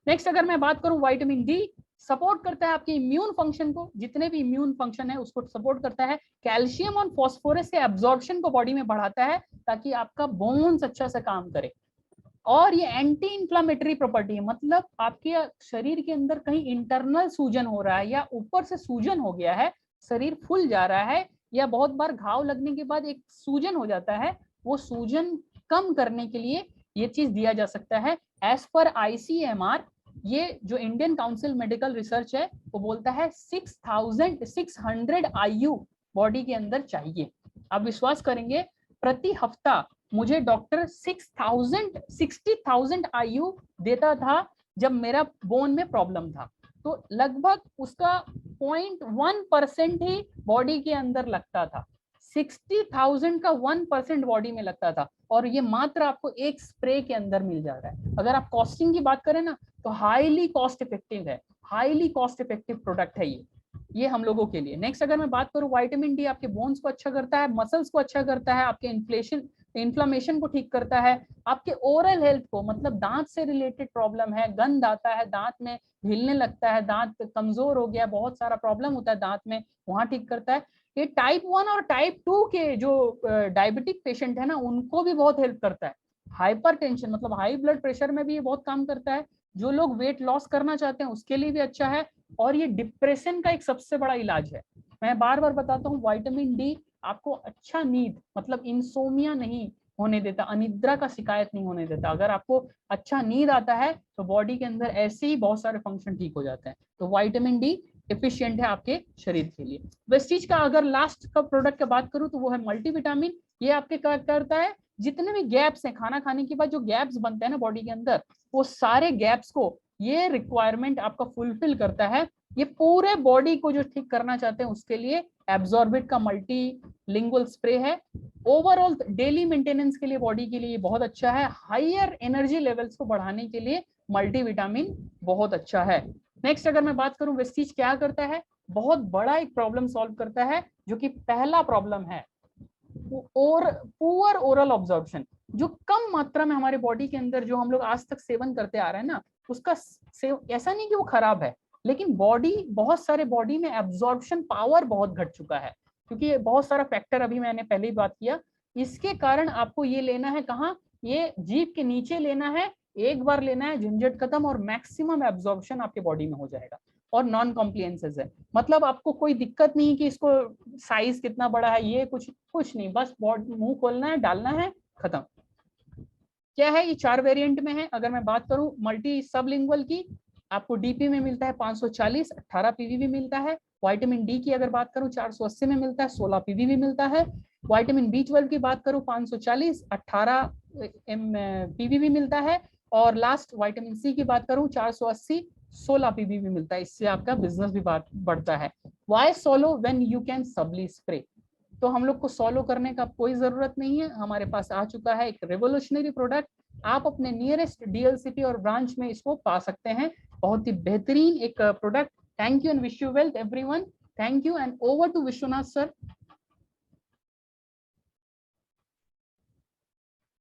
नेक्स्ट अगर मैं बात करूं, विटामिन D सपोर्ट करता है आपके इम्यून फंक्शन को, जितने भी इम्यून फंक्शन है उसको सपोर्ट करता है। कैल्शियम और फास्फोरस के एब्जॉर्प्शन को बॉडी में बढ़ाता है, ताकि आपका बोन्स अच्छा से काम करे। और ये एंटी इंफ्लामेटरी प्रॉपर्टी है, मतलब आपके शरीर के अंदर कहीं इंटरनल सूजन हो रहा है, या ऊपर से सूजन हो गया है, शरीर फूल जा रहा है, या बहुत बार घाव लगने के बाद एक सूजन हो जाता है, वो सूजन कम करने के लिए ये चीज दिया जा सकता है। एज पर ICMR, ये जो इंडियन काउंसिल मेडिकल रिसर्च है, वो बोलता है 6600 IU बॉडी के अंदर चाहिए। आप विश्वास करेंगे, प्रति हफ्ता मुझे डॉक्टर 60,000 IU देता था जब मेरा बोन में प्रॉब्लम था। तो लगभग उसका 0.1% ही बॉडी के अंदर लगता था। 60,000 का 1% बॉडी में लगता था, और ये मात्र आपको एक स्प्रे के अंदर मिल जा रहा है। अगर आप कॉस्टिंग की बात करें ना, तो हाईली कॉस्ट इफेक्टिव है, हाईली कॉस्ट इफेक्टिव प्रोडक्ट है ये हम लोगों के लिए। नेक्स्ट अगर मैं बात करूं, विटामिन D आपके बोन्स को अच्छा करता है, मसल्स को अच्छा करता है, आपके इन्फ्लेमेशन को ठीक करता है, आपके ओरल हेल्थ को, मतलब दांत से रिलेटेड प्रॉब्लम है, गंध आता है, दांत में हिलने लगता है, दांत कमजोर हो गया, बहुत सारा प्रॉब्लम होता है दांत में, वहां ठीक करता है। ये टाइप 1 और टाइप 2 के जो डायबिटिक पेशेंट है ना, उनको भी बहुत हेल्प करता है। हाइपरटेंशन मतलब हाई ब्लड प्रेशर में भी ये बहुत काम करता है। जो लोग वेट लॉस करना चाहते हैं उसके लिए भी अच्छा है, और ये डिप्रेशन का एक सबसे बड़ा इलाज है। मैं बार बार बताता हूँ, विटामिन D आपको अच्छा नींद, मतलब इंसोमिया नहीं होने देता, अनिद्रा का शिकायत नहीं होने देता। अगर आपको अच्छा नींद आता है, तो बॉडी के अंदर ऐसे ही बहुत सारे फंक्शन ठीक हो जाते हैं। तो विटामिन D एफिशिएंट है आपके शरीर के लिए। वेस्टीज का अगर लास्ट का प्रोडक्ट की बात करूं, तो वो है मल्टीविटामिन। ये आपके क्या करता है, जितने भी गैप्स हैं, खाना खाने के बाद जो गैप्स बनते हैं ना बॉडी के अंदर, वो सारे गैप्स को ये रिक्वायरमेंट आपका फुलफिल करता है। ये पूरे बॉडी को जो ठीक करना चाहते हैं उसके लिए एब्जॉर्बिट का मल्टी लिंगुअल स्प्रे है। ओवरऑल डेली मेंटेनेंस के लिए, बॉडी के लिए ये बहुत अच्छा है। हायर एनर्जी लेवल्स को बढ़ाने के लिए मल्टीविटामिन बहुत अच्छा है। नेक्स्ट अगर मैं बात करूं, वेस्टीज क्या करता है, बहुत बड़ा एक प्रॉब्लम सॉल्व करता है, जो कि पहला प्रॉब्लम है, और पुअर ओरल ऑब्जॉर्प्शन। जो कम मात्रा में हमारे बॉडी के अंदर जो हम लोग आज तक सेवन करते आ रहे हैं ना, उसका ऐसा नहीं कि वो खराब है, लेकिन बॉडी, बहुत सारे बॉडी में एब्जॉर्प्शन पावर बहुत घट चुका है, क्योंकि बहुत सारा फैक्टर अभी मैंने पहले ही बात किया। इसके कारण आपको ये लेना है कहाँ, ये जीभ के नीचे लेना है, एक बार लेना है, झंझट खत्म, और मैक्सिमम एब्जॉर्प्शन आपके बॉडी में हो जाएगा। और नॉन कॉम्प्लियंसेस है। मतलब आपको कोई दिक्कत नहीं कि इसको साइज कितना बड़ा है, ये कुछ नहीं, बस मुंह खोलना है, डालना है, खत्म। क्या है, ये 4 वेरिएंट में है। अगर मैं बात करूं मल्टी सबलिंगुअल की, आपको डीपी में मिलता है 540, 18 पीवीवी मिलता है। विटामिन डी की अगर बात करूं 480 में मिलता है, 16 पीवीवी मिलता है। विटामिन B12 की बात करूं 540, 18 पीवीवी मिलता है। और लास्ट विटामिन सी की बात करूं 480, 16 पीवीवी मिलता है। इससे आपका बिजनेस भी बढ़ता है। Why swallow when you can simply spray? तो हम लोग को सोलो करने का कोई जरूरत नहीं है, हमारे पास आ चुका है एक रेवोल्यूशनरी प्रोडक्ट। आप अपने नियरेस्ट डीएलसीपी और ब्रांच में इसको पा सकते हैं। बहुत ही बेहतरीन एक product. Thank you and wish you wealth everyone. Thank you and over to Vishwanath sir.